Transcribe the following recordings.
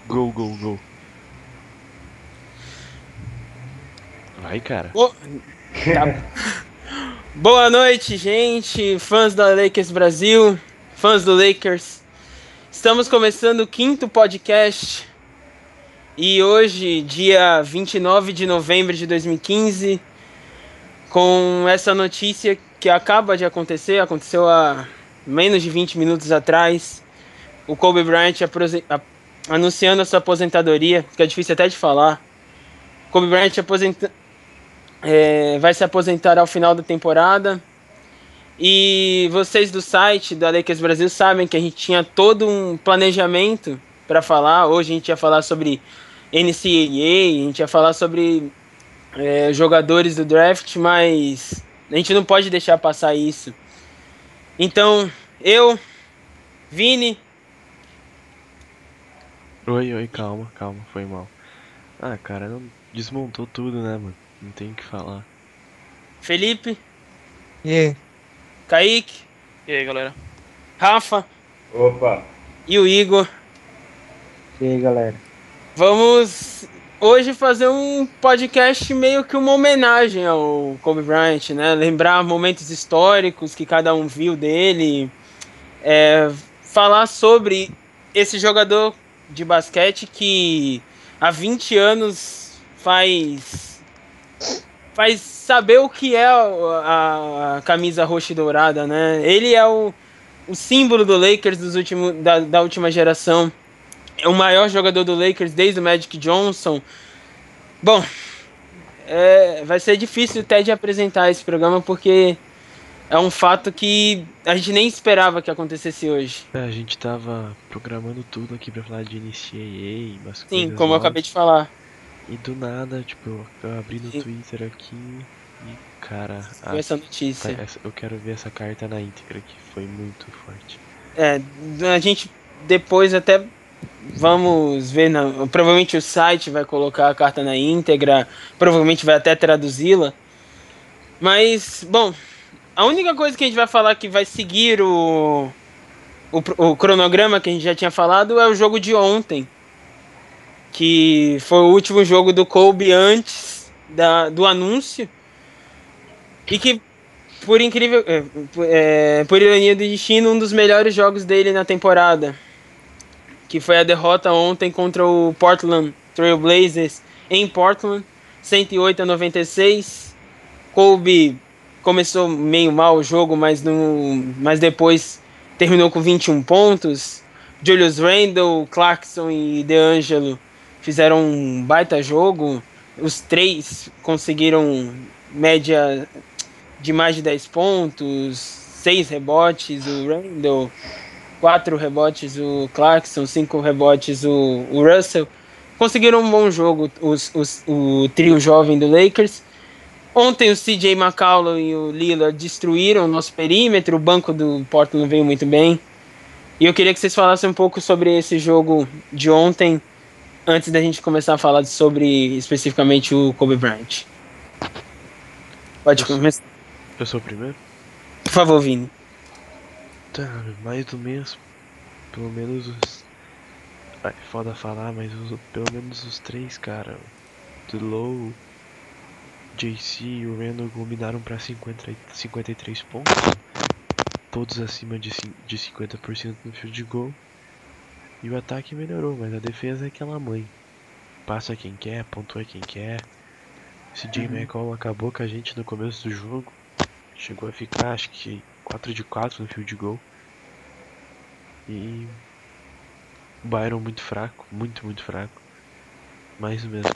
Go, go, go. Vai, cara. Tá. Boa noite, gente, fãs da Lakers Brasil, fãs do Lakers. Estamos começando o quinto podcast e hoje, dia 29 de novembro de 2015, com essa notícia que acaba de acontecer, aconteceu há menos de 20 minutos atrás, o Kobe Bryant anunciando a sua aposentadoria, que é difícil até de falar. Kobe Bryant vai se aposentar ao final da temporada. E vocês do site da Lakers Brasil sabem que a gente tinha todo um planejamento para falar. Hoje a gente ia falar sobre NCAA, a gente ia falar sobre jogadores do draft, mas a gente não pode deixar passar isso. Então, eu, Vini. Oi, calma, foi mal. Ah, cara, não desmontou tudo, né, mano? Não tem o que falar. Felipe. E aí? Kaique. E aí, galera? Rafa. Opa! E o Igor. E aí, galera? Vamos hoje fazer um podcast meio que uma homenagem ao Kobe Bryant, né? Lembrar momentos históricos que cada um viu dele, falar sobre esse jogador de basquete que há 20 anos faz saber o que é a camisa roxa e dourada, né? Ele é o símbolo do Lakers da última geração. É o maior jogador do Lakers desde o Magic Johnson. Bom, vai ser difícil até de apresentar esse programa porque é um fato que a gente nem esperava que acontecesse hoje. A gente tava programando tudo aqui pra falar de NCAA, umas Sim, coisas como eu acabei de falar. E do nada, tipo, eu abri no Twitter aqui e, cara... Essa notícia. Eu quero ver essa carta na íntegra, que foi muito forte. A gente depois até... Vamos ver, provavelmente o site vai colocar a carta na íntegra, provavelmente vai até traduzi-la. Mas, bom, a única coisa que a gente vai falar que vai seguir o cronograma que a gente já tinha falado é o jogo de ontem, que foi o último jogo do Kobe antes do anúncio, e que, por incrível, por ironia do destino, um dos melhores jogos dele na temporada, que foi a derrota ontem contra o Portland Trail Blazers em Portland, 108-96. Kobe começou meio mal o jogo, mas depois terminou com 21 pontos. Julius Randle, Clarkson e DeAngelo fizeram um baita jogo. Os três conseguiram média de mais de 10 pontos, 6 rebotes o Randle, 4 rebotes o Clarkson, 5 rebotes o Russell. Conseguiram um bom jogo o trio jovem do Lakers. Ontem o CJ McCollum e o Lillard destruíram o nosso perímetro, o banco do Portland veio muito bem. E eu queria que vocês falassem um pouco sobre esse jogo de ontem, antes da gente começar a falar sobre especificamente o Kobe Bryant. Pode começar. Eu sou o primeiro? Por favor, Vini. Tá, mais do mesmo. Pelo menos os... É foda falar, mas pelo menos os três, cara. O Low, JC e o Randall combinaram pra 53 pontos. Todos acima de 50% no field goal. E o ataque melhorou, mas a defesa é aquela mãe. Passa quem quer, pontua quem quer. CJ McCollum acabou com a gente no começo do jogo. Chegou a ficar, acho que 4 de 4 no field goal. E o Byron muito fraco, muito fraco. Mais ou menos.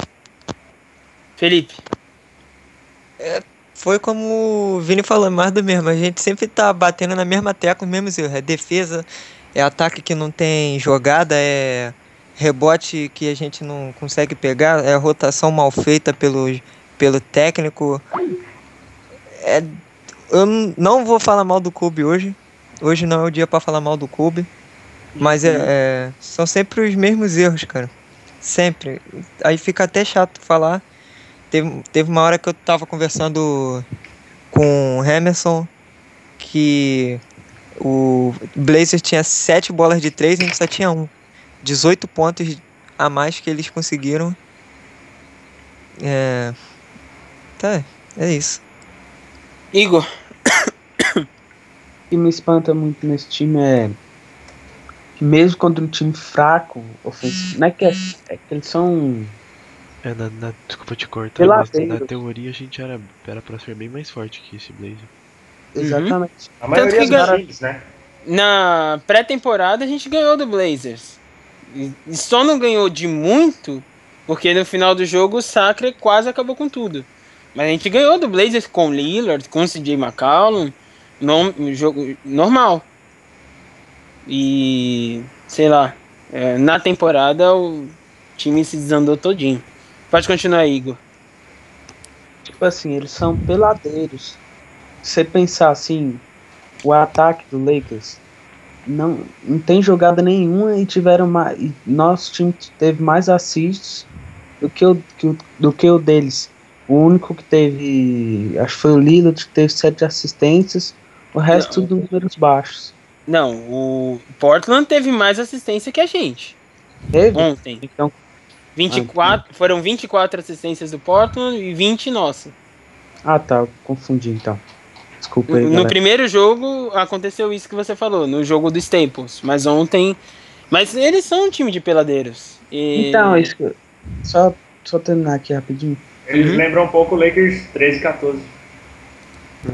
Felipe. Foi como o Vini falou, mais do mesmo. A gente sempre tá batendo na mesma tecla, os mesmos erros. É defesa, é ataque que não tem jogada, é rebote que a gente não consegue pegar, é rotação mal feita pelo técnico. Eu não vou falar mal do Kobe hoje. Hoje não é o dia pra falar mal do Kobe. Mas são sempre os mesmos erros, cara. Sempre. Aí fica até chato falar. Teve uma hora que eu tava conversando com o Emerson que o Blazers tinha 7 bolas de 3 e a gente só tinha 1. 18 pontos a mais que eles conseguiram. Tá, é isso. Igor, O que me espanta muito nesse time é que mesmo contra um time fraco, ofensivo, não é que, é que eles são Desculpa te cortar, mas na peladeiros. teoria a gente era pra ser bem mais forte que esse Blazer. Exatamente. A maioria que dos times, né? na pré-temporada a gente ganhou do Blazers. E só não ganhou de muito, porque no final do jogo o Sacre quase acabou com tudo. Mas a gente ganhou do Blazers com Lillard, com CJ McCollum, no jogo normal. E, sei lá, na temporada o time se desandou todinho. Pode continuar, Igor. Tipo assim, eles são peladeiros. Se você pensar assim, o ataque do Lakers não tem jogada nenhuma e tiveram mais. E nosso time teve mais assists do que o deles. O único que teve, acho que foi o Lillard, que teve 7 assistências, o resto tudo números baixos. Não, o Portland teve mais assistência que a gente. Teve? Ontem. Então, 24, foram 24 assistências do Portland e 20 nossa. tá, eu confundi então. Desculpa aí, No galera. primeiro jogo aconteceu isso que você falou, no jogo do Staples. Mas ontem. Mas eles são um time de peladeiros. Então, é isso que só terminar aqui rapidinho. Eles lembram um pouco o Lakers 13 e 14.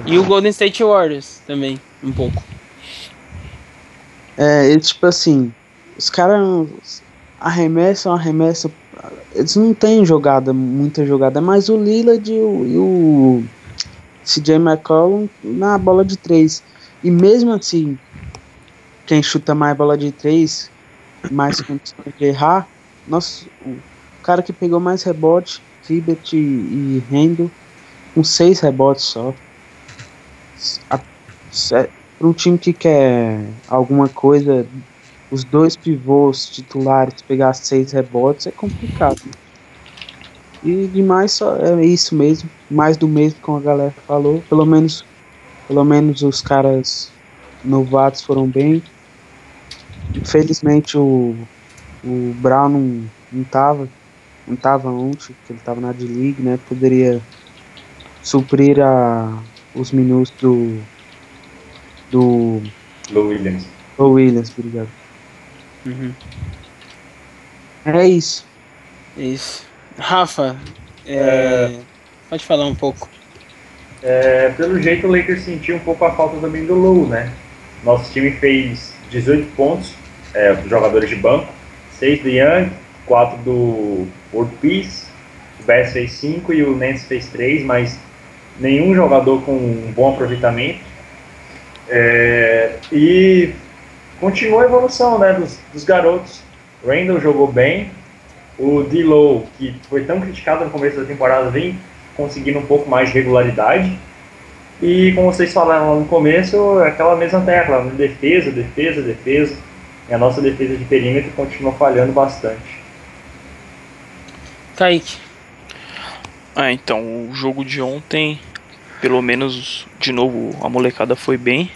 E o Golden State Warriors também, um pouco. Eles, tipo assim, os caras arremessam. Eles não têm muita jogada, mas o Lillard e o CJ McCollum na bola de 3. E mesmo assim, quem chuta mais bola de 3, mais condições de errar, o cara que pegou mais rebote, Hibbert e Randle, com 6 rebotes só. Para um time que quer alguma coisa, os 2 pivôs titulares pegar 6 rebotes é complicado. E demais só é isso mesmo, mais do mesmo como a galera falou. Pelo menos os caras novatos foram bem. Infelizmente o Brown não tava ontem, porque ele tava na D-League, né? Poderia suprir os minutos do Lou Williams. Williams, obrigado. É isso. Isso. Rafa, pode falar um pouco. Pelo jeito o Lakers sentiu um pouco a falta também do Lou, né? Nosso time fez 18 pontos, os jogadores de banco, 6 do Young, 4 do World Peace, o Bass fez 5 e o Nance fez 3, mas nenhum jogador com um bom aproveitamento. E continua a evolução, né, dos garotos. Randle jogou bem, o D-Low, que foi tão criticado no começo da temporada, vem conseguindo um pouco mais de regularidade. E como vocês falaram lá no começo, é aquela mesma tecla, defesa. E a nossa defesa de perímetro continua falhando bastante. Kaique. Então, o jogo de ontem, pelo menos, de novo, a molecada foi bem.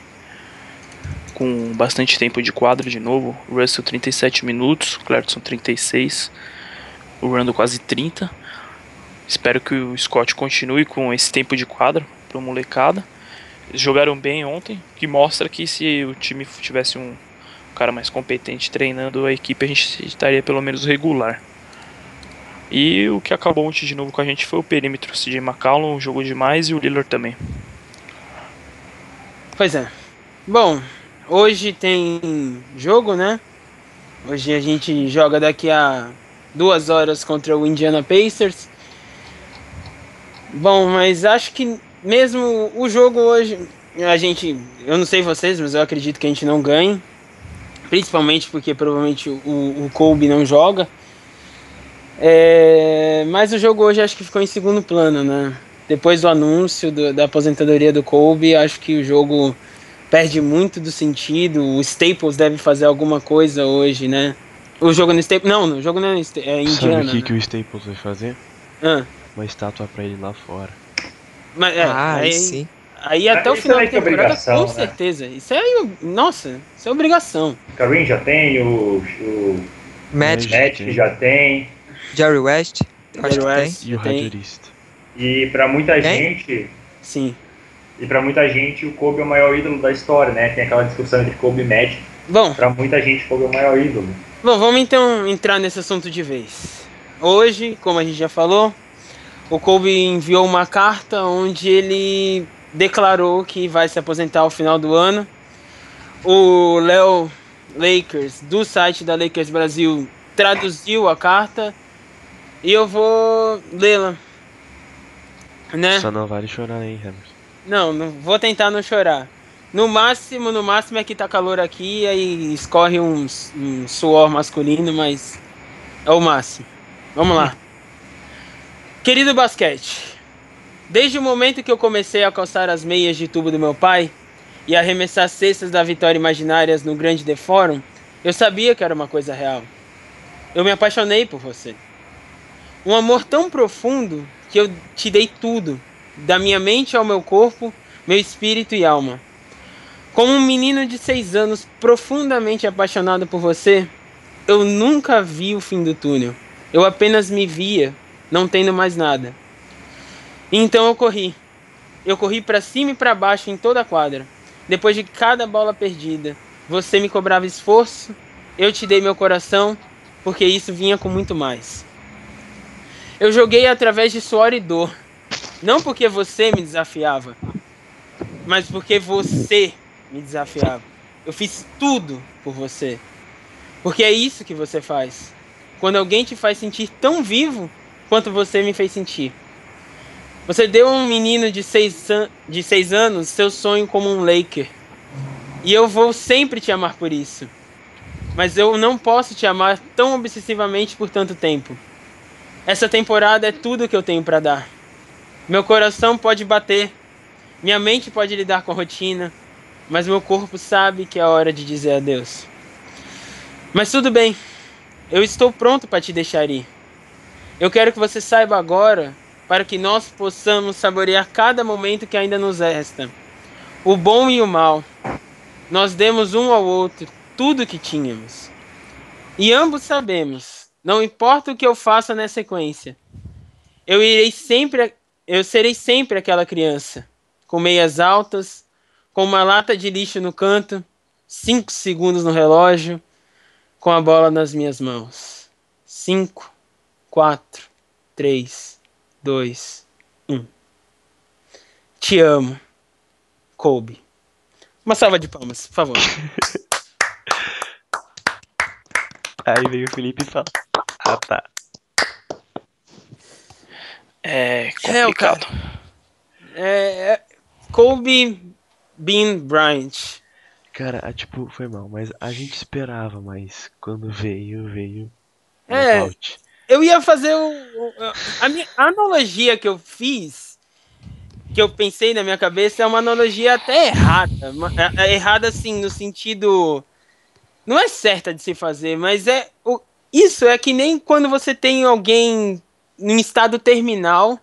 Com bastante tempo de quadra de novo. O Russell 37 minutos, o Clarkson 36, o Randle quase 30. Espero que o Scott continue com esse tempo de quadra para a molecada. Eles jogaram bem ontem, que mostra que se o time tivesse um cara mais competente treinando a equipe, a gente estaria pelo menos regular. E o que acabou ontem de novo com a gente foi o perímetro. O CJ McCollum jogou demais e o Lillard também. Pois é. Bom, hoje tem jogo, né? Hoje a gente joga daqui a 2 horas contra o Indiana Pacers. Bom, mas acho que mesmo o jogo hoje, eu não sei vocês, mas eu acredito que a gente não ganhe. Principalmente porque provavelmente o Kobe não joga. Mas o jogo hoje acho que ficou em segundo plano, né? Depois do anúncio da aposentadoria do Kobe, acho que o jogo perde muito do sentido. O Staples deve fazer alguma coisa hoje, né? O jogo no Staples... Não, o jogo não é Indiana. Sabe o que o Staples vai fazer? Uma estátua pra ele lá fora. Mas, sim. Aí até o Isso final é da temporada, obrigação, com né? certeza. Isso é... Nossa, isso é obrigação. O Kareem já tem, o Magic, Magic já tem. Jerry West, acho Jerry que West. tem. E o Tem. radialista. E pra muita Tem? gente, Sim. o Kobe é o maior ídolo da história, né? Tem aquela discussão entre Kobe e Magic. Bom, Pra muita gente, Kobe é o maior ídolo. vamos então entrar nesse assunto de vez. Hoje, como a gente já falou, o Kobe enviou uma carta onde ele declarou que vai se aposentar ao final do ano. O Léo Lakers, do site da Lakers Brasil, traduziu a carta e eu vou lê-la, né? Só não vale chorar, hein, Hamilton? Não vou tentar não chorar. No máximo é que tá calor aqui, aí escorre um suor masculino, mas é o máximo. Vamos lá. Querido basquete, desde o momento que eu comecei a calçar as meias de tubo do meu pai e arremessar cestas da vitória imaginárias no grande The Forum, eu sabia que era uma coisa real. Eu me apaixonei por você. Um amor tão profundo que eu te dei tudo, da minha mente ao meu corpo, meu espírito e alma. Como um menino de 6 anos profundamente apaixonado por você, eu nunca vi o fim do túnel. Eu apenas me via, não tendo mais nada. Então eu corri. Eu corri para cima e para baixo em toda a quadra. Depois de cada bola perdida, você me cobrava esforço, eu te dei meu coração, porque isso vinha com muito mais. Eu joguei através de suor e dor. Não porque você me desafiava, mas porque você me desafiava. Eu fiz tudo por você. Porque é isso que você faz. Quando alguém te faz sentir tão vivo quanto você me fez sentir. Você deu a um menino de 6 anos seu sonho como um Laker. E eu vou sempre te amar por isso. Mas eu não posso te amar tão obsessivamente por tanto tempo. Essa temporada é tudo que eu tenho para dar. Meu coração pode bater. Minha mente pode lidar com a rotina. Mas meu corpo sabe que é hora de dizer adeus. Mas tudo bem. Eu estou pronto para te deixar ir. Eu quero que você saiba agora, para que nós possamos saborear cada momento que ainda nos resta. O bom e o mal. Nós demos um ao outro tudo que tínhamos. E ambos sabemos, não importa o que eu faça na sequência, eu serei sempre aquela criança, com meias altas, com uma lata de lixo no canto, 5 segundos no relógio, com a bola nas minhas mãos. 5, 4, 3, 2, 1. Te amo, Kobe. Uma salva de palmas, por favor. Aí veio o Felipe e fala: ah, tá. É complicado. Kobe Bean Bryant. Cara, tipo, foi mal, mas a gente esperava, mas quando veio É. nocaute. Eu ia fazer a analogia que eu fiz, que eu pensei na minha cabeça, é uma analogia até errada. Errada, assim, no sentido... Não é certa de se fazer, mas isso é que nem quando você tem alguém em estado terminal,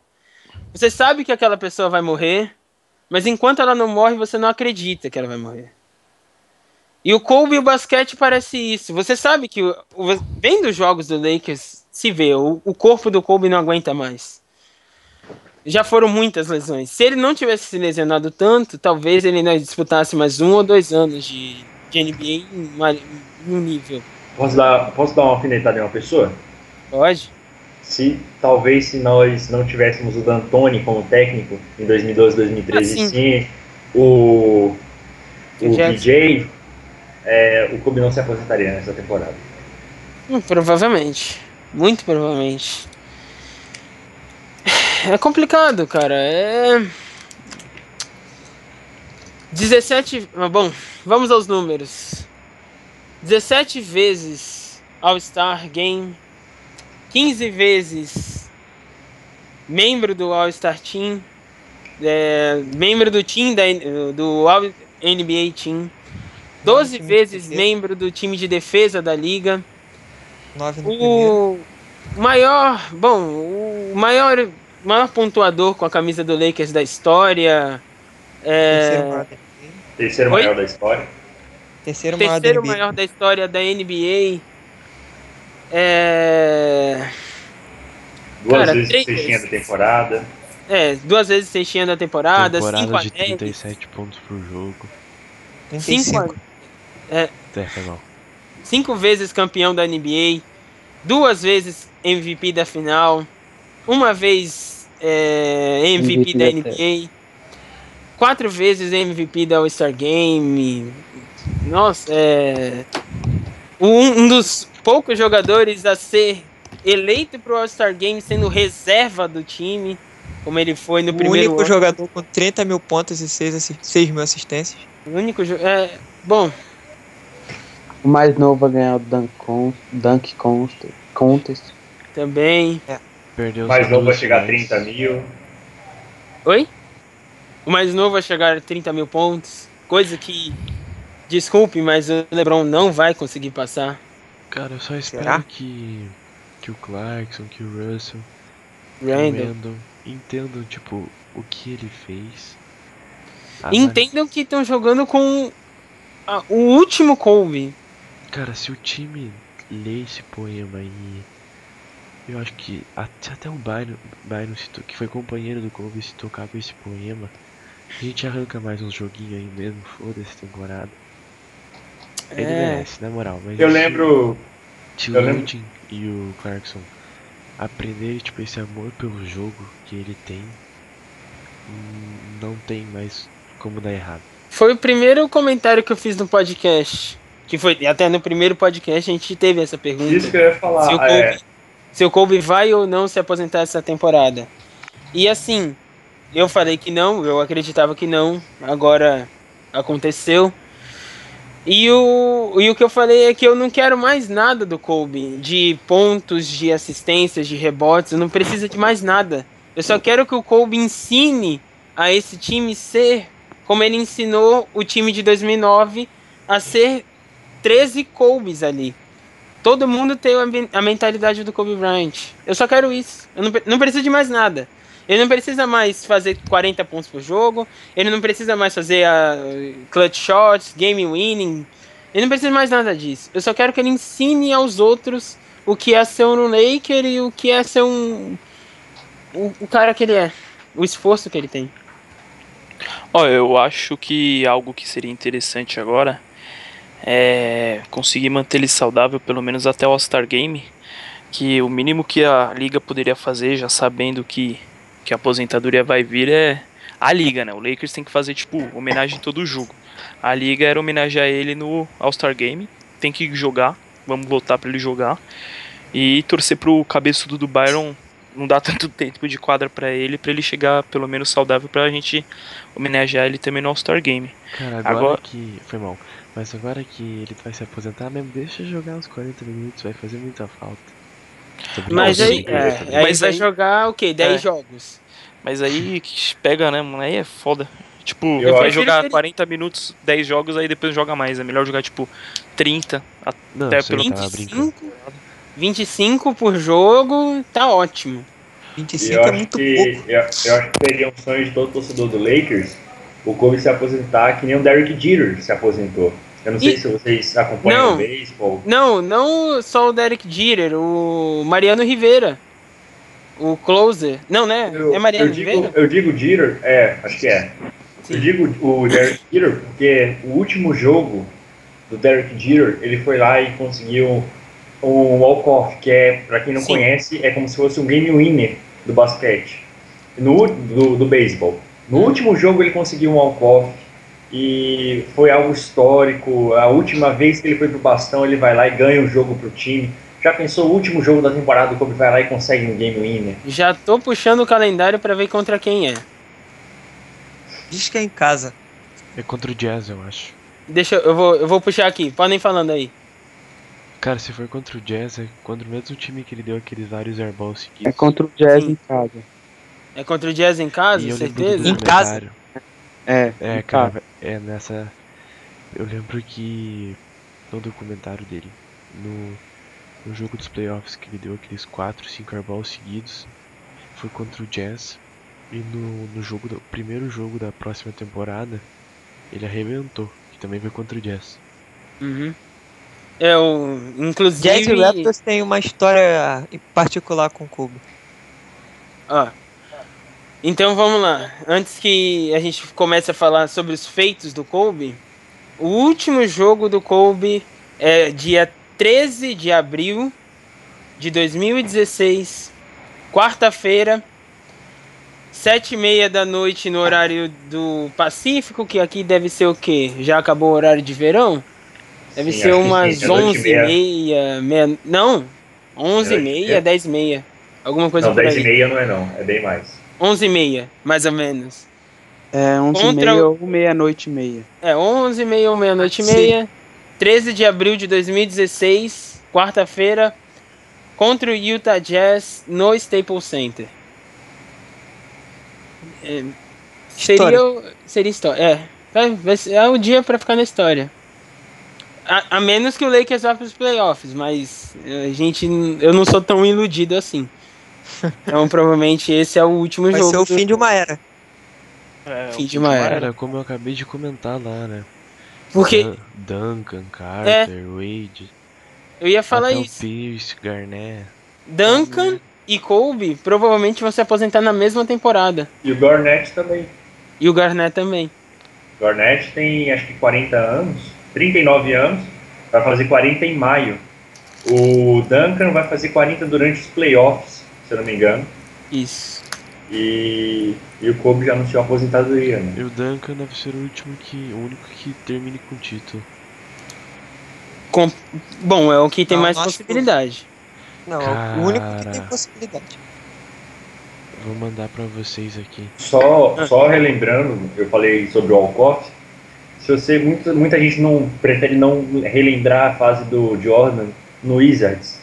você sabe que aquela pessoa vai morrer, mas enquanto ela não morre, você não acredita que ela vai morrer. E o Kobe e o basquete parece isso. Você sabe que, vendo os jogos do Lakers, se vê, o corpo do Kobe não aguenta mais. Já foram muitas lesões. Se ele não tivesse se lesionado tanto, talvez ele não disputasse mais 1 ou 2 anos de NBA em um nível. Posso dar uma alfinetada em uma pessoa? Pode? Talvez se nós não tivéssemos o D'Antoni como técnico em 2012, 2013, sim, o DJ, o Kobe não se aposentaria nessa temporada. Provavelmente. Muito provavelmente. É complicado, cara. 17... Bom, vamos aos números. 17 vezes All-Star Game. 15 vezes membro do All-Star Team. Membro do time do All-NBA Team. 12 vezes membro do time de defesa da liga. 9 no primeiro. O maior pontuador com a camisa do Lakers da história. Terceiro maior da história. Terceiro Maior da história da NBA. Duas Cara, vezes três cestinha da vezes. temporada. 2 vezes cestinha da temporada, 5 Temporada de anéis, 37 pontos por jogo. 35. Foi mal. 5 vezes campeão da NBA, 2 vezes MVP da final, uma vez MVP MVP da da NBA, 4 vezes MVP da All-Star Game. Nossa, um dos poucos jogadores a ser eleito para o All-Star Game sendo reserva do time, como ele foi no O primeiro único ano. jogador com 30 mil pontos e 6 mil assistências. O único bom, O mais novo a ganhar o Dunk Contest. também. Perdeu Mais só novo vai 2 chegar a finais. 30 mil. Oi? O mais novo vai chegar a 30 mil pontos. Coisa que, desculpe, mas o LeBron não vai conseguir passar. Cara, eu só espero Será? que o Clarkson, que o Russell, que o Randall. Randall entendam, tipo, o que ele fez. Entendam que estão jogando com o último Kobe. Cara, se o time lê esse poema e eu acho que até o Byron que foi companheiro do Kobe, se tocar com esse poema, a gente arranca mais uns joguinhos aí mesmo, foda-se temporada. Ele merece, na moral, mas Eu se lembro. o Lutin e o Clarkson aprender, tipo, esse amor pelo jogo que ele tem, não tem mais como dar errado. Foi o primeiro comentário que eu fiz no podcast. Que foi até no primeiro podcast a gente teve essa pergunta. Isso que eu ia falar. Se o Kobe vai ou não se aposentar essa temporada. E assim, eu falei que não, eu acreditava que não, agora aconteceu. E o que eu falei é que eu não quero mais nada do Kobe, de pontos, de assistências, de rebotes, eu não preciso de mais nada. Eu só quero que o Kobe ensine a esse time ser como ele ensinou o time de 2009 a ser 13 Kobes ali. Todo mundo tem a mentalidade do Kobe Bryant. Eu só quero isso. Eu não preciso de mais nada. Ele não precisa mais fazer 40 pontos por jogo. Ele não precisa mais fazer clutch shots, game winning. Ele não precisa mais nada disso. Eu só quero que ele ensine aos outros o que é ser um Laker e o que é ser o cara que ele é. O esforço que ele tem. Eu acho que algo que seria interessante agora é conseguir manter ele saudável pelo menos até o All-Star Game, que o mínimo que a liga poderia fazer, já sabendo que a aposentadoria vai vir, é a liga, né? O Lakers tem que fazer, tipo, homenagem em todo jogo. A liga era homenagear ele no All-Star Game, tem que jogar, vamos votar pra ele jogar, e torcer pro cabeçudo do Byron não dar tanto tempo de quadra pra ele chegar pelo menos saudável pra gente homenagear ele também no All-Star Game. Cara, agora que... Foi mal. Mas agora que ele vai se aposentar mesmo, deixa eu jogar uns 40 minutos, vai fazer muita falta. Mas aí, Mas vai aí- jogar o quê? 10 É. jogos. Mas aí que pega, né, mano? Aí é foda. Tipo, Eu vai acho jogar que ele- 40 minutos, 10 jogos, aí depois joga mais. É melhor jogar, tipo, 30 Não, até sei, pelo eu tava brincando. 25 por jogo, tá ótimo. 25 é muito pouco. Eu acho que seria um sonho de todo torcedor do Lakers o Kobe se aposentar que nem o Derek Jeter se aposentou. Eu não sei se vocês acompanham o beisebol. Não só o Derek Jeter, o Mariano Rivera. O closer. Não, né? É Mariano Rivera? Eu digo Jeter, acho que é. Sim. Eu digo o Derek Jeter porque o último jogo do Derek Jeter, ele foi lá e conseguiu um walk-off, que é, pra quem não Sim. conhece, é como se fosse um game winner do basquete, do beisebol. No último jogo ele conseguiu um walk-off e foi algo histórico. A última vez que ele foi pro bastão, ele vai lá e ganha o jogo pro time. Já pensou o último jogo da temporada, o Kobe vai lá e consegue um game winner? Já tô puxando o calendário pra ver contra quem é. Diz que é em casa. É contra o Jazz, eu acho. Eu vou puxar aqui, podem falando aí. Cara, se for contra o Jazz, é contra o mesmo time que ele deu aqueles vários airballs seguidos. É contra o Jazz Sim. em casa. É contra o Jazz em casa, E eu lembro certeza? do Em casa? documentário. Em Cara, casa. nessa... Eu lembro que no documentário dele, no jogo dos playoffs que ele deu aqueles 4, 5 airballs seguidos, foi contra o Jazz. E no jogo primeiro jogo da próxima temporada, ele arrebentou, que também foi contra o Jazz. Uhum. Jazz e Inclusive. Raptors tem uma história em particular com o Kobe. Ó, então vamos lá. Antes que a gente comece a falar sobre os feitos do Kobe, o último jogo do Kobe é dia 13 de abril de 2016, quarta-feira, 7h30 da noite no horário do Pacífico, que aqui deve ser o quê? Já acabou o horário de verão? Deve Sim, ser acho que umas sim, 11h30, não, 11h30, Meia-noite. 10h30, alguma coisa Não, por 10 aí. e meia não é não, é bem mais. 11h30, mais ou menos. É 11h30 ou meia-noite e meia. 11h30 ou meia-noite e Sim. meia. 13 de abril de 2016, quarta-feira, contra o Utah Jazz no Staples Center. História. Seria história. É o dia pra ficar na história. A menos que o Lakers vá pros playoffs, mas eu não sou tão iludido assim. Então provavelmente esse é o último Vai jogo. ser o fim de uma era. Fim de uma era. Cara, como eu acabei de comentar lá, né? Porque Duncan, Carter, Wade, eu ia falar até o isso. Pierce, Garnett. Duncan e Kobe provavelmente vão se aposentar na mesma temporada. E o Garnett também. E o Garnett também. O Garnett tem acho que 40 anos, 39 anos, vai fazer 40 em maio. O Duncan vai fazer 40 durante os playoffs, se eu não me engano. Isso. E o Kobe já anunciou a aposentadoria, né? E o Duncan deve ser o único que termine com título. Bom, é o que tem Não, mais não acho possibilidade. Não, é o único que tem Cara. possibilidade. Vou mandar pra vocês aqui. Só relembrando, eu falei sobre o Alcoff. Se você muita gente não prefere não relembrar a fase do Jordan no Wizards,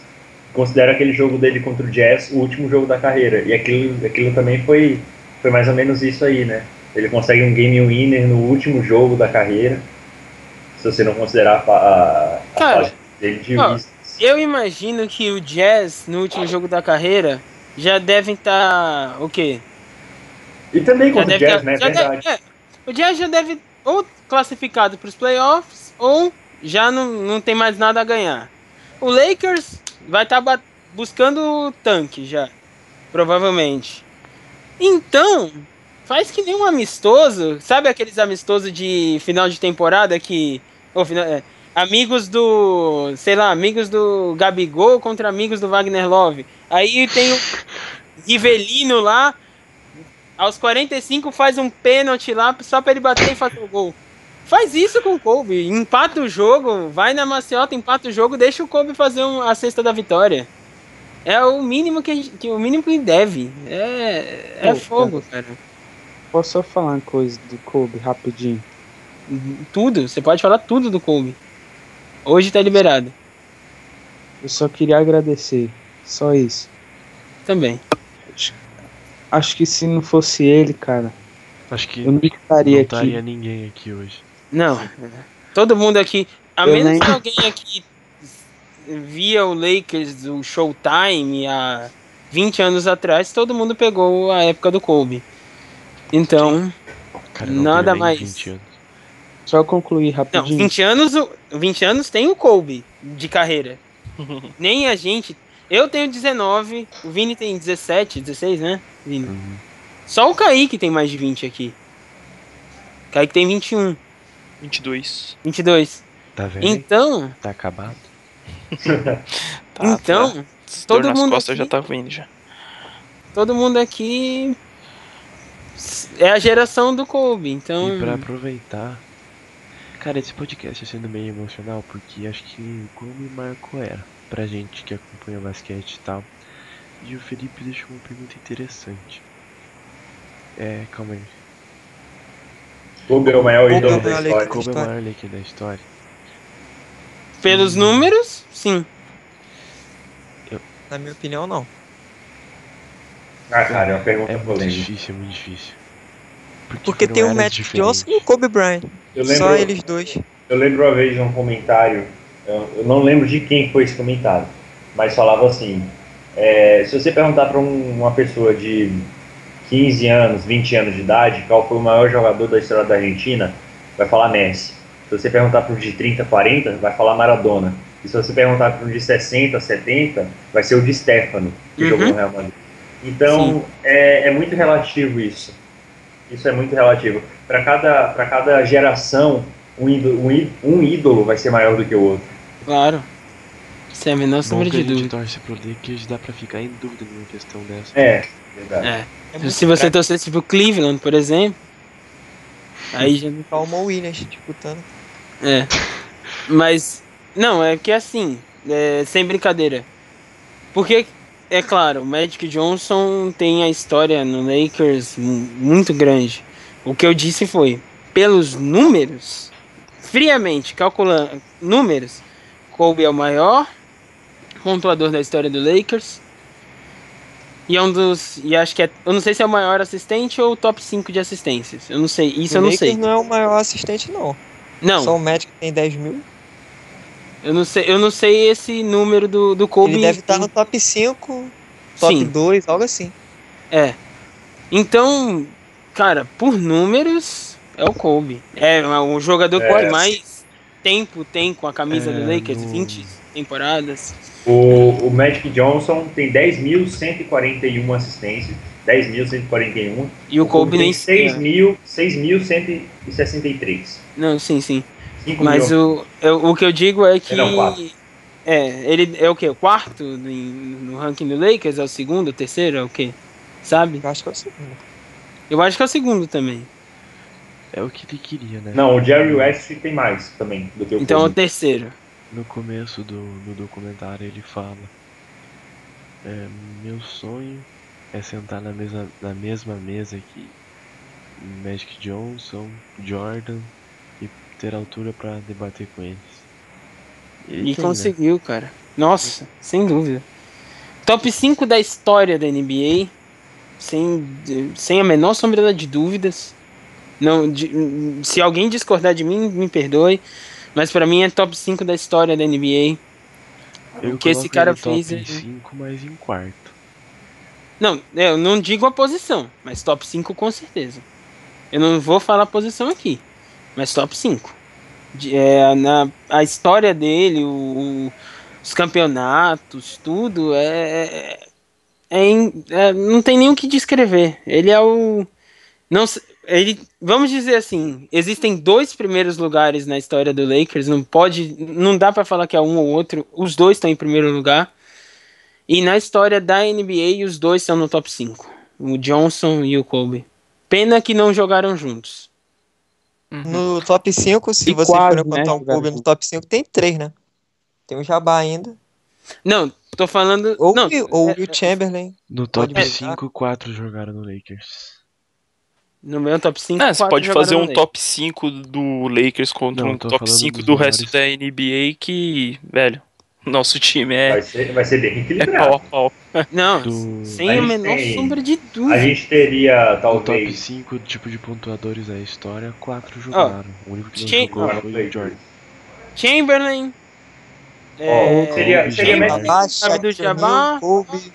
considera aquele jogo dele contra o Jazz o último jogo da carreira. E aquilo também foi mais ou menos isso aí, né? Ele consegue um game winner no último jogo da carreira. Se você não considerar a Cara, fase dele de ó, Wizards. Eu imagino que o Jazz, no último jogo da carreira, já devem estar. O quê? E também Já contra o deve Jazz, tá- né? já Verdade. o Jazz já deve ou classificado para os playoffs ou já não tem mais nada a ganhar. O Lakers vai estar buscando o tanque já, provavelmente. Então, faz que nem um amistoso, sabe aqueles amistosos de final de temporada que amigos do, sei lá, amigos do Gabigol contra amigos do Wagner Love. Aí tem o Rivelino lá, aos 45 faz um pênalti lá só pra ele bater e fazer o gol. Faz isso com o Kobe, empata o jogo, vai na maciota, empata o jogo, deixa o Kobe fazer a cesta da vitória. É o mínimo o mínimo que deve. É Pô, fogo, cara. Posso só falar uma coisa do Kobe rapidinho? Tudo, você pode falar tudo do Kobe. Hoje tá liberado. Eu só queria agradecer. Só isso. Também. Acho que se não fosse ele, cara, Acho que eu não não estaria aqui. estaria ninguém aqui hoje. Não. Todo mundo aqui. A Eu menos nem- que alguém aqui via o Lakers, o Showtime, há 20 anos atrás, todo mundo pegou a época do Kobe. Então, Cara, não nada tenho nem mais. 20 anos. Só concluir Não, rapidinho. 20 anos tem o Kobe de carreira. Nem a gente. Eu tenho 19, o Vini tem 17, 16, né, Vini? Uhum. Só o Kaique tem mais de 20 aqui. Kaique tem 21, 22. 22. Tá vendo? Então, Tá acabado. Tá. Esse todo dor nas mundo costas aqui- já tá vindo já. todo mundo aqui é a geração do Kobe, então... E pra aproveitar. Cara, esse podcast tá sendo meio emocional porque acho que como marcou era pra gente que acompanha o basquete e tal. E o Felipe deixou uma pergunta interessante. Calma aí. Kobe é o maior Kobe ídolo é o da maior história. Como é o História. maior leque da história? Pelos números, sim. Na minha opinião, não. Ah, cara, é uma pergunta É muito polêmica. difícil, é muito difícil. Porque foram tem o eras Magic diferentes. Johnson e o Kobe Bryant. Eu Só lembro- eles dois. Eu lembro uma vez um comentário, eu não lembro de quem foi esse comentário, mas falava assim, se você perguntar para uma pessoa de 15 anos, 20 anos de idade, qual foi o maior jogador da história da Argentina, vai falar Messi. Se você perguntar para os de 30, 40, vai falar Maradona. E se você perguntar para um de 60, 70, vai ser o de Stefano, que jogou no Real Madrid. Então, é muito relativo isso. Isso é muito relativo. Para cada geração, um ídolo vai ser maior do que o outro. Claro. Sem a menor Bom sombra que a de gente dúvida. torce pro Lakers, dá pra ficar em dúvida numa questão dessa. É, verdade. É. Se você torcesse pro Cleveland, por exemplo, aí já Ficar o Mo Williams disputando. é. Mas, não, é que assim, sem brincadeira. Porque, é claro, o Magic Johnson tem a história no Lakers muito grande. O que eu disse foi, pelos números, friamente calculando números, Kobe é o maior pontuador da história do Lakers. E é um dos. E acho que é. Eu não sei se é o maior assistente ou o top 5 de assistências. Eu não sei. Isso O eu não Lakers sei. não é o maior assistente, não. Não, Só o Magic tem 10 mil. eu não sei esse número do Kobe. Ele deve estar no top 5, top Sim. 2, algo assim. É. Então, cara, por números, é o Kobe. É o jogador que mais tempo tem com a camisa do Lakers, 20 temporadas. O Magic Johnson tem 10.141 assistências. 10.141. E o Kobe nem tem 6.163. Não, sim. 5 Mas mil. o que eu digo é que. Não, 4. Ele é o quê? O quarto no ranking do Lakers? É o segundo, o terceiro? É o quê? Sabe? Eu acho que é o segundo. Eu acho que é o segundo também. É o que ele queria, né? Não, o Jerry West tem mais também do que o Então é o Kobe. terceiro. No começo do documentário ele fala: meu sonho é sentar na mesma mesa que Magic Johnson, Jordan e ter altura pra debater com eles. Ele E tem, né? conseguiu, cara. Nossa, sem dúvida. Top 5 da história da NBA. Sem a menor sombra de dúvidas. Não, se alguém discordar de mim, me perdoe. Mas pra mim é top 5 da história da NBA. Eu O que esse coloco cara ele top fez. 5, mas em quarto. Não, eu não digo a posição, mas top 5 com certeza. Eu não vou falar a posição aqui, mas top 5. A história dele, os campeonatos, tudo, não tem nem o que descrever. Ele é o. Não, vamos dizer assim, existem 2 primeiros lugares na história do Lakers, não dá pra falar que é um ou outro, os 2 estão em primeiro lugar. E na história da NBA, os 2 estão no top 5, o Johnson e o Kobe. Pena que não jogaram juntos. No top 5, se E vocês quase, forem contar né, o Kobe no top 5, tem 3, né? Tem o Jabá ainda. Não, tô falando. Ou, Não, ou o Will Chamberlain. No Pode top botar. 5, 4 jogaram no Lakers. no meu top 5, Você pode jogaram fazer no um Lakers. top 5 do Lakers contra Não, um tô top falando 5 dos do resto maiores. da NBA que, velho, nosso time Vai ser bem é equilibrado. pau a pau. Não, Do- sem A a gente menor tem- sombra de A dúvida. gente teria, No top talvez. 5 tipo de pontuadores da história, 4 jogaram. O único que não Che- jogou Não, foi Lakers. o Jordan. Chamberlain. Ó, seria Kobe, Magic, Jabá, sabe do Shaquille Jabá? O'Neal, Kobe,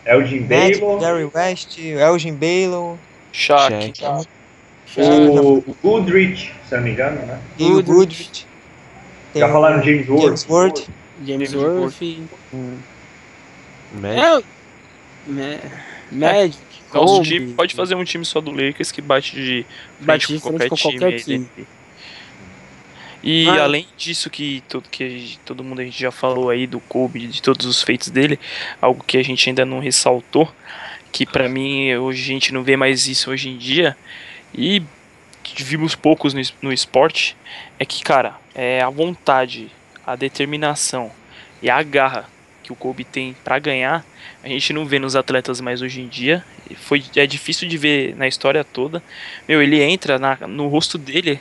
Elgin Magic, Baylor, Jerry West, Elgin Baylor, Shaq. Shaq. o Goodrich, se não me engano, né? Gayle Goodrich. Goodrich. Tem Já falaram o James Worth. James Worth. James James Worth. Magic. Magic. Nosso Kobe. time pode fazer um time só do Lakers que bate de Bate frente de com frente com qualquer qualquer time. time. E Mas- além disso que todo mundo a gente já falou aí do Kobe, de todos os feitos dele, algo que a gente ainda não ressaltou, que pra mim hoje a gente não vê mais isso hoje em dia, e que vimos poucos no esporte, é que, cara, a vontade, a determinação e a garra que o Kobe tem pra ganhar, a gente não vê nos atletas mais hoje em dia. É difícil de ver na história toda. Meu, ele entra no rosto dele,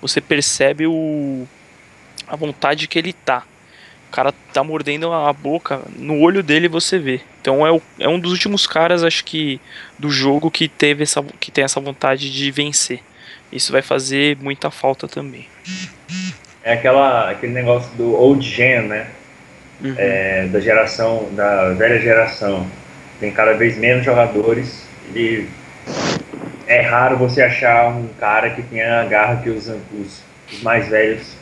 você percebe a vontade que ele tá. O cara tá mordendo a boca, no olho dele você vê. Então é um dos últimos caras, acho que, do jogo que tem essa vontade de vencer. Isso vai fazer muita falta também. É aquele negócio do old gen, né? Uhum. Da velha geração. Tem cada vez menos jogadores e é raro você achar um cara que tenha a garra que os mais velhos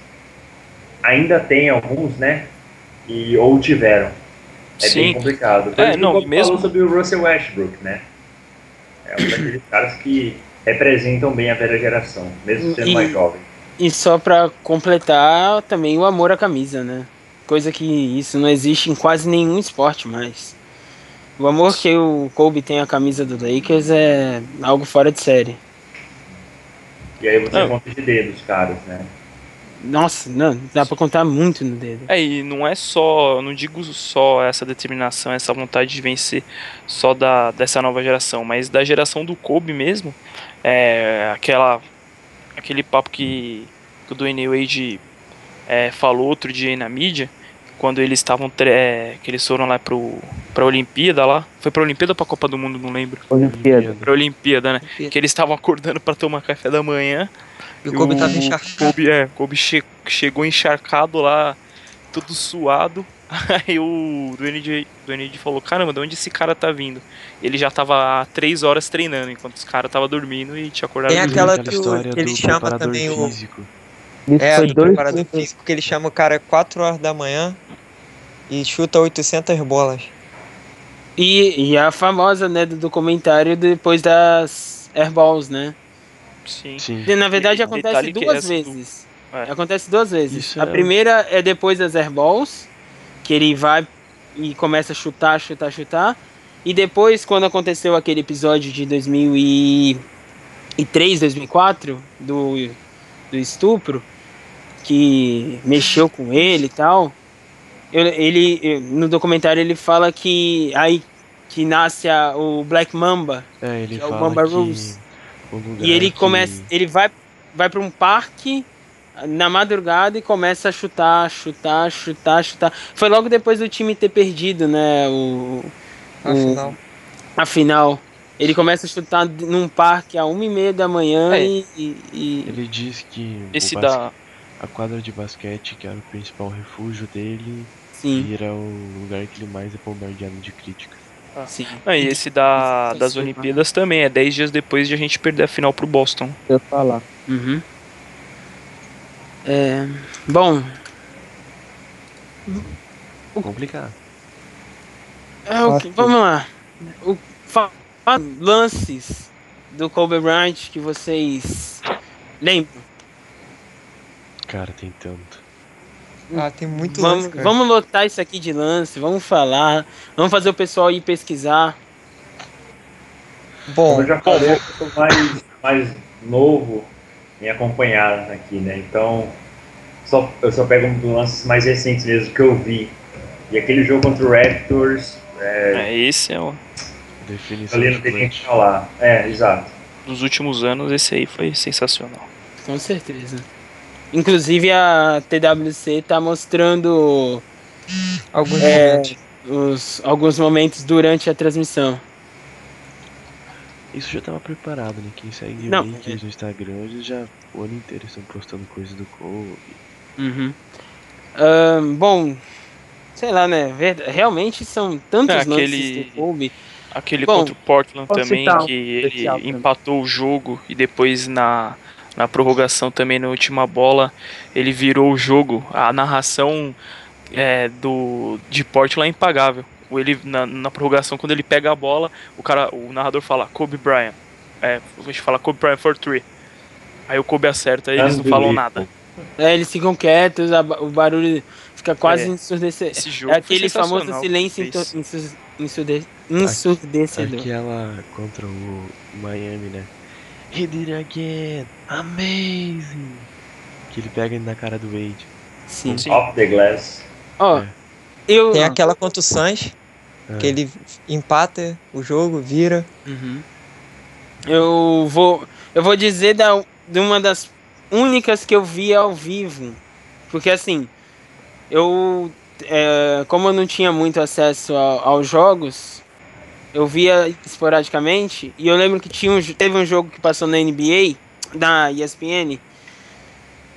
ainda tem alguns, né? Ou tiveram. É Sim. bem complicado. Por isso que o Bob falou sobre o Russell Westbrook, né? É um daqueles caras que representam bem a velha geração, mesmo sendo mais jovem. E só pra completar, também o amor à camisa, né? Coisa que isso não existe em quase nenhum esporte mais. O amor que o Kobe tem à camisa do Lakers é algo fora de série. E aí você conta de dedos, caras, né? Nossa, não, dá pra contar muito no dedo. E não é só, eu não digo só essa determinação, essa vontade de vencer só dessa nova geração, mas da geração do Kobe mesmo, aquele papo que o Dwayne Wade falou outro dia aí na mídia, quando eles estavam, que eles foram lá pra Olimpíada lá, foi pra Olimpíada ou pra Copa do Mundo, não lembro. Olimpíada. Pra Olimpíada, né? Que eles estavam acordando pra tomar café da manhã. E o Kobe tava encharcado. Kobe chegou encharcado lá, todo suado. Aí o Dwayne Wade falou: caramba, de onde esse cara tá vindo? Ele já tava há 3 horas treinando, enquanto os caras tava dormindo e tinha acordado. Tem aquela história que ele do chama preparador também físico. do preparador físico, que ele chama o cara 4 horas da manhã e chuta 800 bolas. E a famosa, né, do documentário depois das airballs, né? Sim. Na verdade, acontece duas vezes. Acontece 2 vezes. Isso a primeira é depois das airballs, que ele vai e começa a chutar. E depois, quando aconteceu aquele episódio de 2003, 2004, do estupro, que mexeu com ele e tal, no documentário ele fala que aí que nasce o Black Mamba, Ele que é o fala Mamba que Rules. o lugar E ele que... ele vai para um parque na madrugada e começa a chutar. Foi logo depois do time ter perdido, né, a final. Ele começa a chutar num parque às 1h30 da manhã Ele diz que a quadra de basquete, que era o principal refúgio dele, vira o lugar que ele mais é bombardeado de críticas. Sim. E esse das Olimpíadas também, 10 dias depois de a gente perder a final pro Boston. Eu falar. Uhum. Bom. Complicado. Vamos lá. Lances do Kobe Bryant que vocês lembram? Cara, tem tanto. Tem muito lance, cara. Vamos lotar isso aqui de lance, vamos falar, vamos fazer o pessoal ir pesquisar. Bom, eu já falei, eu sou mais novo em acompanhar aqui, né? Então, eu só pego um dos lances mais recentes mesmo que eu vi. E aquele jogo contra o Raptors... esse é o... definição ali não tem nem o que falar. Exato. Dos últimos anos, esse aí foi sensacional. Com certeza. Inclusive a TWC tá mostrando alguns momentos durante a transmissão. Isso já tava preparado, né? Quem segue o Lakers no Instagram, eles já o ano inteiro estão postando coisas do Kobe. Uhum. Bom, sei lá, né? Realmente são tantos lances do Kobe. Aquele contra o Portland também, que ele empatou o jogo e depois na prorrogação também, na última bola, ele virou o jogo. A narração de Portland é impagável. Ele, na prorrogação, quando ele pega a bola, o narrador fala Kobe Bryant. A gente fala Kobe Bryant for 3. Aí o Kobe acerta, eles não falam nada. Eles ficam quietos, o barulho fica quase ensurdecedor. É aquele famoso silêncio ensurdecedor. Aquela contra o Miami, né? He did it again, amazing. Que ele pega na cara do Wade. Sim. Off the glass. Tem aquela contra o Suns, que ele empata o jogo, vira. Uhum. Eu vou dizer de uma das únicas que eu vi ao vivo, porque assim, como eu não tinha muito acesso aos jogos, eu via esporadicamente, e eu lembro que teve um jogo que passou na NBA, na ESPN,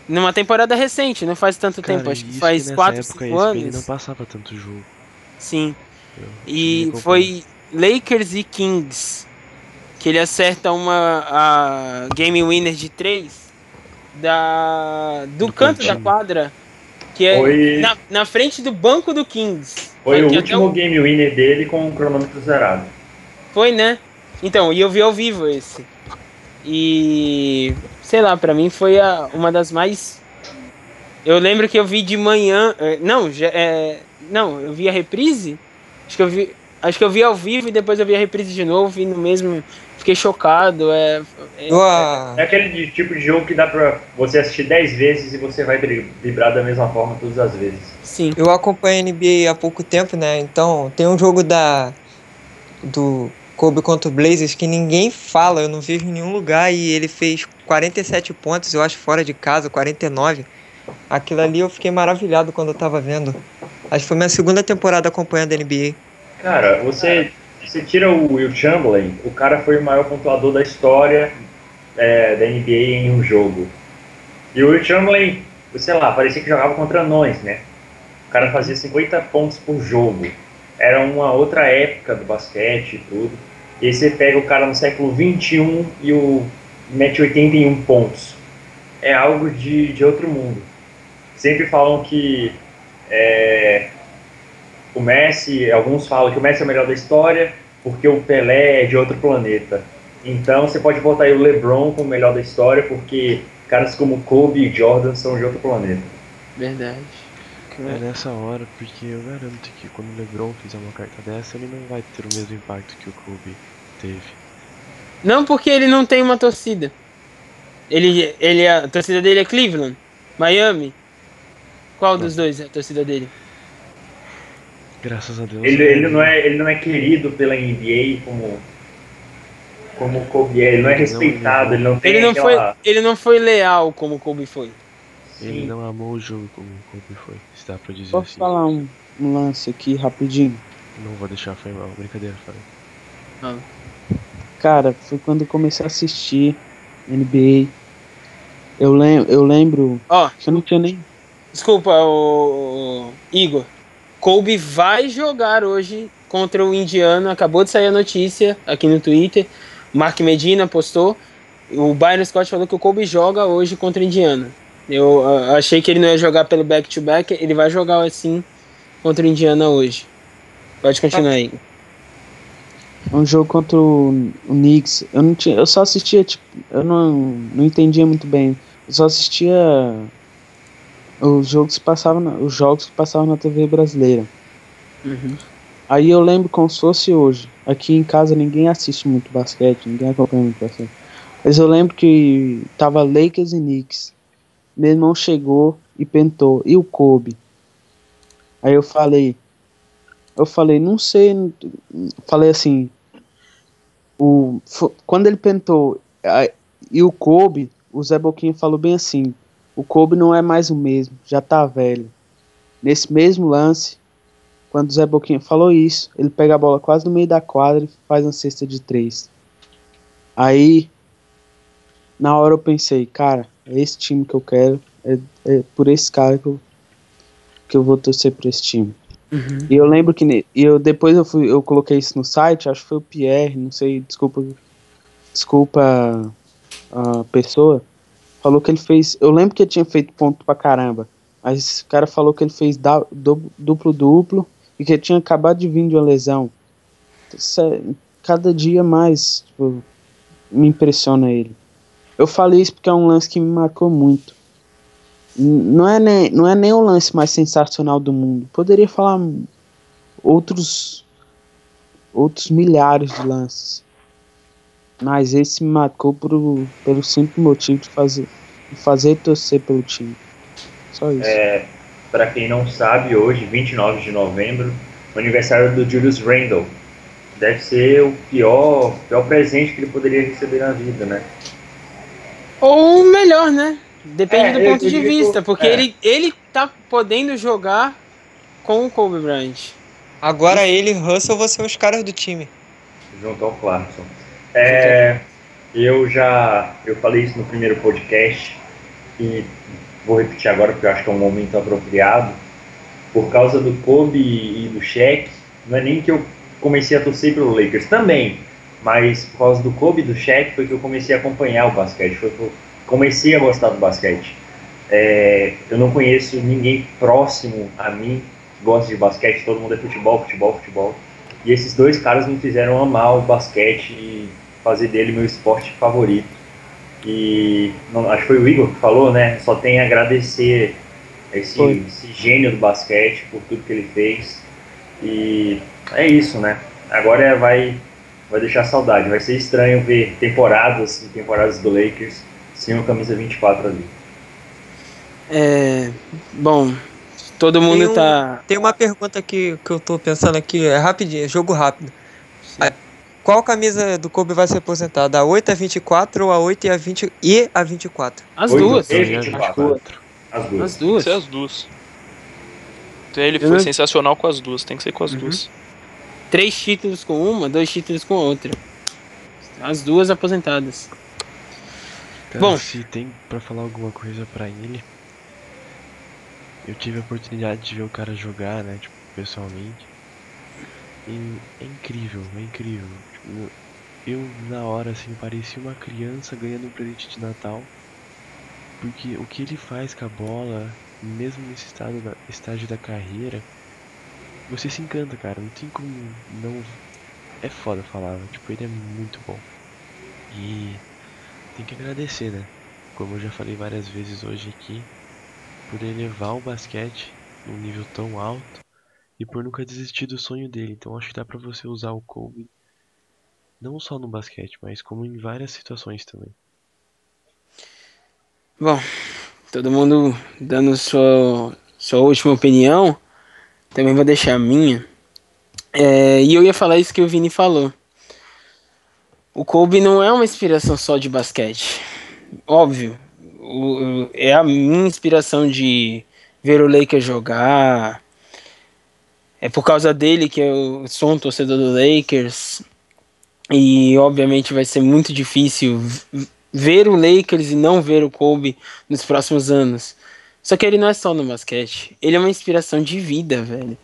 numa temporada recente, não faz tanto tempo, acho que faz 4, 5 anos. Ele não passava tanto jogo. Sim. E foi Lakers e Kings, que ele acerta a game winner de 3 do canto da quadra. Que é Foi- na frente do banco do Kings. Foi o que último game winner dele com o cronômetro zerado. Foi, né? Então, e eu vi ao vivo esse. E sei lá, pra mim foi uma das mais. Eu lembro que eu vi de manhã. Não, eu vi a reprise. Acho que eu vi ao vivo e depois eu vi a reprise de novo, vi no mesmo. Fiquei chocado. É aquele tipo de jogo que dá pra você assistir 10 vezes e você vai vibrar da mesma forma todas as vezes. Sim. Eu acompanho a NBA há pouco tempo, né? Então tem um jogo do Kobe contra o Blazers que ninguém fala, eu não vejo em nenhum lugar, e ele fez 47 pontos, eu acho, fora de casa, 49. Aquilo ali eu fiquei maravilhado quando eu tava vendo. Acho que foi minha segunda temporada acompanhando a NBA. Cara, você tira o Will Chamberlain, o cara foi o maior pontuador da história da NBA em um jogo. E o Will Chamberlain, sei lá, parecia que jogava contra anões, né? O cara fazia 50 pontos por jogo. Era uma outra época do basquete e tudo. E aí você pega o cara no século XXI e mete 81 pontos. É algo de outro mundo. Sempre falam que o Messi, alguns falam que o Messi é o melhor da história porque o Pelé é de outro planeta. Então você pode botar aí o LeBron como o melhor da história porque caras como Kobe e Jordan são de outro planeta. Verdade. É nessa hora, porque eu garanto que quando o LeBron fizer uma carta dessa, ele não vai ter o mesmo impacto que o Kobe teve. Não, porque ele não tem uma torcida. A torcida dele é Cleveland, Miami. Qual dos dois é a torcida dele? Graças a Deus. Ele não é querido pela NBA como o Kobe é. Ele não é respeitado, ele não tem Ele não foi leal como o Kobe foi. Ele Sim. não amou o jogo como o Kobe foi, se dá pra dizer Posso assim. falar um lance aqui rapidinho? Não vou deixar, foi mal. Brincadeira, fala. Cara, foi quando eu comecei a assistir NBA. Eu lembro Ó, que eu não tinha nem. desculpa, o Igor. Kobe vai jogar hoje contra o Indiana. Acabou de sair a notícia aqui no Twitter. Mark Medina postou. O Byron Scott falou que o Kobe joga hoje contra o Indiana. Eu achei que ele não ia jogar pelo back-to-back. Ele vai jogar assim contra o Indiana hoje. Pode continuar aí. Um jogo contra o Knicks. Eu só assistia, tipo, eu não entendia muito bem. Eu só assistia os jogos que passavam na TV brasileira. Uhum. Aí eu lembro como se fosse hoje. Aqui em casa ninguém assiste muito basquete, ninguém acompanha muito basquete. Mas eu lembro que tava Lakers e Knicks. Meu irmão chegou e pentou. E o Kobe? Aí eu falei, não sei. Falei assim, quando ele pentou e o Kobe, o Zé Boquinha falou bem assim: o Kobe não é mais o mesmo, já tá velho. Nesse mesmo lance, quando o Zé Boquinha falou isso, ele pega a bola quase no meio da quadra e faz uma cesta de 3. Aí, na hora eu pensei, cara, é esse time que eu quero, é por esse cara que eu vou torcer por esse time. Uhum. E eu lembro que depois eu coloquei isso no site, acho que foi o Pierre, não sei, desculpa a pessoa, falou que ele fez, eu lembro que ele tinha feito ponto pra caramba, mas esse cara falou que ele fez duplo e que ele tinha acabado de vir de uma lesão. Cada dia mais, tipo, me impressiona ele. Eu falei isso porque é um lance que me marcou muito. Não é nem o lance mais sensacional do mundo. Poderia falar outros milhares de lances. Mas esse me marcou pelo simples motivo de fazer torcer pelo time. Só isso. Para quem não sabe, hoje, 29 de novembro, o aniversário do Julius Randle. Deve ser o pior presente que ele poderia receber na vida, né? Ou melhor, né? Depende do eu ponto de digo, vista, porque ele tá podendo jogar com o Kobe Bryant. Agora ele e Russell vão ser os caras do time. Junto ao Clarkson. Eu falei isso no primeiro podcast e vou repetir agora porque eu acho que é um momento apropriado. Por causa do Kobe e do Shaq, não é nem que eu comecei a torcer pelo Lakers também, mas por causa do Kobe e do Shaq foi que eu comecei a acompanhar o basquete, foi que eu comecei a gostar do basquete. Eu não conheço ninguém próximo a mim que gosta de basquete, todo mundo é futebol, futebol, futebol. E esses dois caras me fizeram amar o basquete e fazer dele meu esporte favorito. E acho que foi o Igor que falou, né? Só tem a agradecer esse gênio do basquete por tudo que ele fez. E é isso, né? Agora vai deixar saudade. Vai ser estranho ver temporadas e temporadas do Lakers sem o camisa 24 ali. Bom, todo mundo tá. Tem uma pergunta aqui que eu tô pensando aqui, é rapidinho, jogo rápido. Qual camisa do Kobe vai ser aposentada? A 8 a 24 ou a 8 e a 24? As 8 duas. e 24. As duas. As Tem que duas. ser as duas. Então, ele Eu foi não- sensacional com as duas, tem que ser com as duas. 3 títulos com uma, 2 títulos com outra. As duas aposentadas. Cara, Bom. se tem pra falar alguma coisa pra ele, eu tive a oportunidade de ver o cara jogar, né, tipo, pessoalmente. E é incrível, é incrível. Tipo, eu, na hora, assim, parecia uma criança ganhando um presente de Natal. Porque o que ele faz com a bola, mesmo nesse estágio da carreira, você se encanta, cara. Não tem como não. É foda falar, tipo, ele é muito bom. E tem que agradecer, né? Como eu já falei várias vezes hoje aqui, por elevar o basquete num nível tão alto e por nunca desistir do sonho dele. Então acho que dá pra você usar o Kobe não só no basquete, mas como em várias situações também. Bom, todo mundo dando sua última opinião. Também vou deixar a minha. E eu ia falar isso que o Vini falou. O Kobe não é uma inspiração só de basquete. Óbvio. É a minha inspiração de ver o Lakers jogar. É por causa dele que eu sou um torcedor do Lakers. E obviamente vai ser muito difícil ver o Lakers e não ver o Kobe nos próximos anos. Só que ele não é só no basquete. Ele é uma inspiração de vida, velho.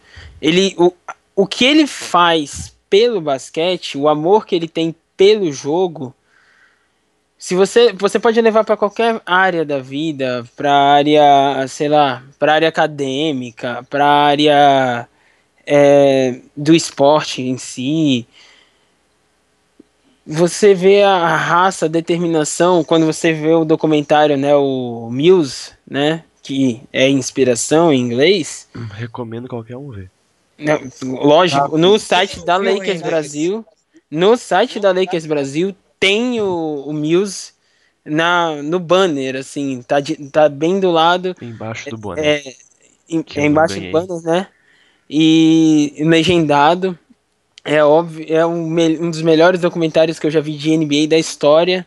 O que ele faz pelo basquete, o amor que ele tem pelo jogo, se você pode levar para qualquer área da vida, para área, sei lá, para área acadêmica, para área do esporte em si. Você vê a raça, a determinação, quando você vê o documentário, né, o Muse, né, que é inspiração em inglês, Recomendo qualquer um ver. né, lógico, no site da Viu Lakers ainda Brasil, no site da Lakers Brasil tem o Muse no banner, assim, tá bem do lado, Embaixo do boné, é, que é eu não embaixo do ganhei. banner, né, e legendado. É óbvio, é um dos melhores documentários que eu já vi de NBA da história.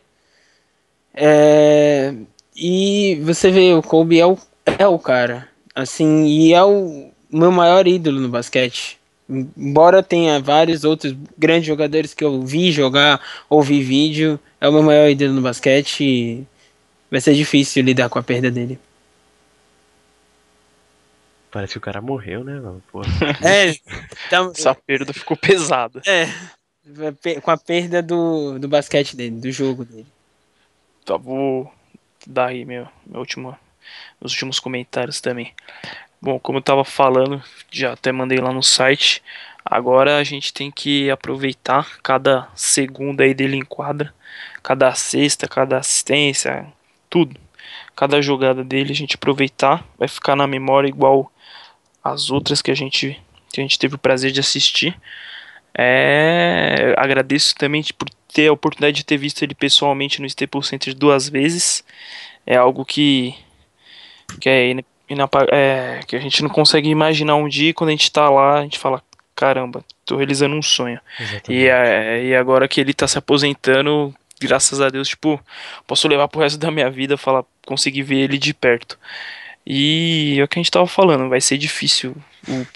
É, e você vê, o Kobe é o cara. Assim, e é o meu maior ídolo no basquete. Embora tenha vários outros grandes jogadores que eu vi jogar, ouvi vídeo, é o meu maior ídolo no basquete e vai ser difícil lidar com a perda dele. Parece que o cara morreu, né, mano? Pô, É, então, Essa perda ficou pesada. com a perda do basquete dele, do jogo dele. Tá, vou dar aí meus últimos comentários também. Bom, como eu tava falando, já até mandei lá no site. Agora a gente tem que aproveitar cada segundo aí dele em quadra, cada cesta, cada assistência, tudo. Cada jogada dele a gente aproveitar, vai ficar na memória igual as outras que a gente teve o prazer de assistir. Agradeço também por ter a oportunidade de ter visto ele pessoalmente no Staples Center 2 vezes. É algo que a gente não consegue imaginar um dia, e quando a gente tá lá, a gente fala, caramba, tô realizando um sonho. exatamente. E agora que ele tá se aposentando, graças a Deus, tipo, posso levar pro resto da minha vida, conseguir ver ele de perto. E é o que a gente tava falando, vai ser difícil,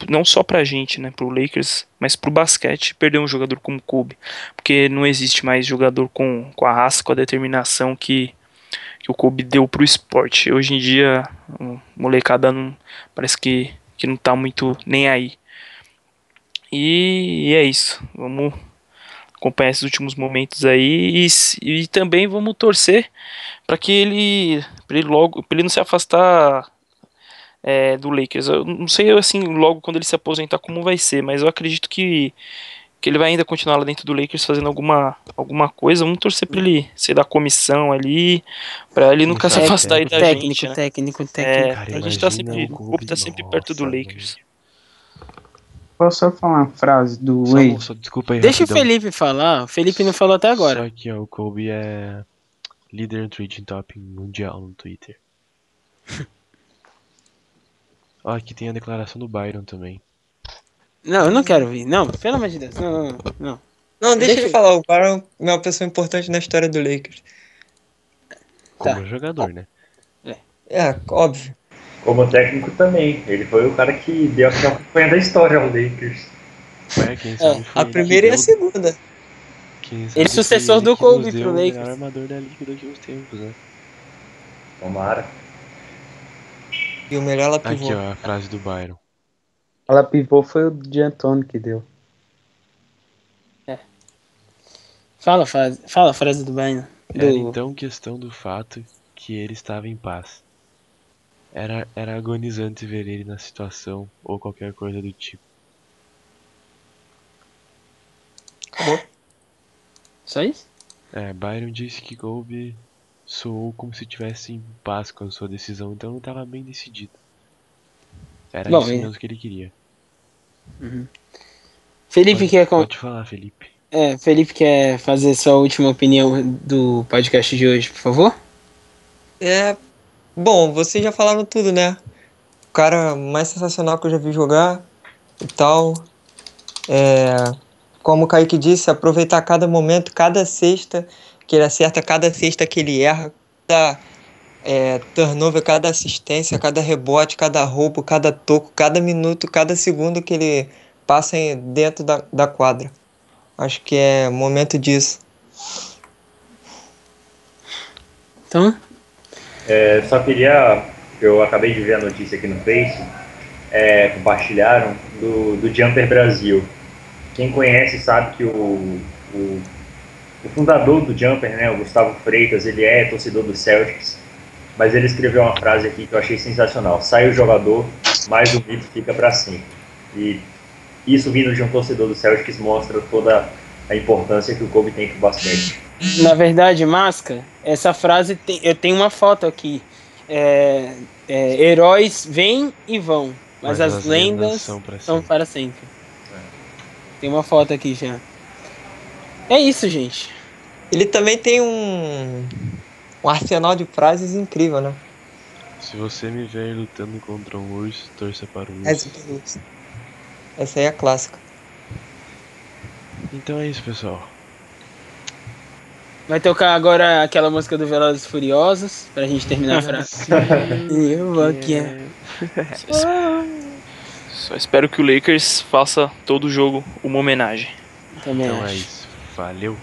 não só pra gente, né, pro Lakers, mas pro basquete, perder um jogador como Kobe. Porque não existe mais jogador com a raça, com a determinação que o Kobe deu pro esporte. Hoje em dia, molecada não, parece que não tá muito nem aí. E é isso. Vamos acompanhar esses últimos momentos aí e também vamos torcer para que ele não se afastar do Lakers. Eu não sei assim logo quando ele se aposentar como vai ser, mas eu acredito que ele vai ainda continuar lá dentro do Lakers fazendo alguma coisa. Vamos torcer pra ele ser da comissão ali, pra ele nunca se sabe, afastar aí da gente, né? Técnico. Cara, A gente tá imagina sempre, o o Kobe. Kobe tá sempre perto do Nossa, Lakers. Posso só falar uma frase do mano. Wade? Só desculpa aí, Deixa o rapidão. Felipe falar. O Felipe não falou até agora. Só que, ó, o Kobe é líder no Trending Topic mundial no Twitter. Ó, aqui tem a declaração do Byron também. Não, eu não quero ver. Não, pelo amor de Deus. Não. Não, deixa Deixa- ele falar. O Byron é uma pessoa importante na história do Lakers. Como jogador, né? É, óbvio. Como técnico também. Ele foi o cara que deu a campanha da história ao Lakers. Quem sabe foi A ele primeira e que a segunda. quem sabe Ele foi sucessor ele do que nos Kobe deu pro o Lakers. melhor armador da liga daqui a uns tempos, né? Tomara. E o melhor ela Aqui, pivô. ó, a frase do Byron. Ela pivô foi o D'Antoni que deu. Fala a frase do Bayern. Era então questão do fato que ele estava em paz. Era agonizante ver ele na situação ou qualquer coisa do tipo. Acabou. Só isso? Byron disse que Kobe soou como se estivesse em paz com a sua decisão, então não estava bem decidido. Era Bom, isso e- mesmo que ele queria. Felipe Pode falar, Felipe. Felipe quer fazer sua última opinião do podcast de hoje, por favor? Bom, vocês já falaram tudo, né? O cara mais sensacional que eu já vi jogar e tal. Como o Kaique disse, aproveitar cada momento, cada cesta que ele acerta, cada cesta que ele erra, cada turnover, cada assistência, cada rebote, cada roubo, cada toco, cada minuto, cada segundo que ele passa dentro da quadra. Acho que é momento disso. Então, Só queria. Eu acabei de ver a notícia aqui no Face. Compartilharam do Jumper Brasil. Quem conhece sabe que o fundador do Jumper, né, o Gustavo Freitas, ele é torcedor do Celtics, mas ele escreveu uma frase aqui que eu achei sensacional: sai o jogador, mas o mito fica para sempre. E isso vindo de um torcedor do Celtics mostra toda a importância que o Kobe tem pro basquete. na verdade, Masca, essa frase eu tenho uma foto aqui. Heróis vêm e vão, mas as lendas são pra são sempre. para sempre. Tem uma foto aqui já. É isso, gente. Ele também tem um arsenal de frases incrível, né? Se você me ver lutando contra um urso, torça para o urso. Essa aí é a clássica. Então é isso, pessoal. Vai tocar agora aquela música do Velozes e Furiosos pra gente terminar a frase. Eu vou aqui. Só espero que o Lakers faça todo o jogo uma homenagem. Também Então é acho. isso. Valeu.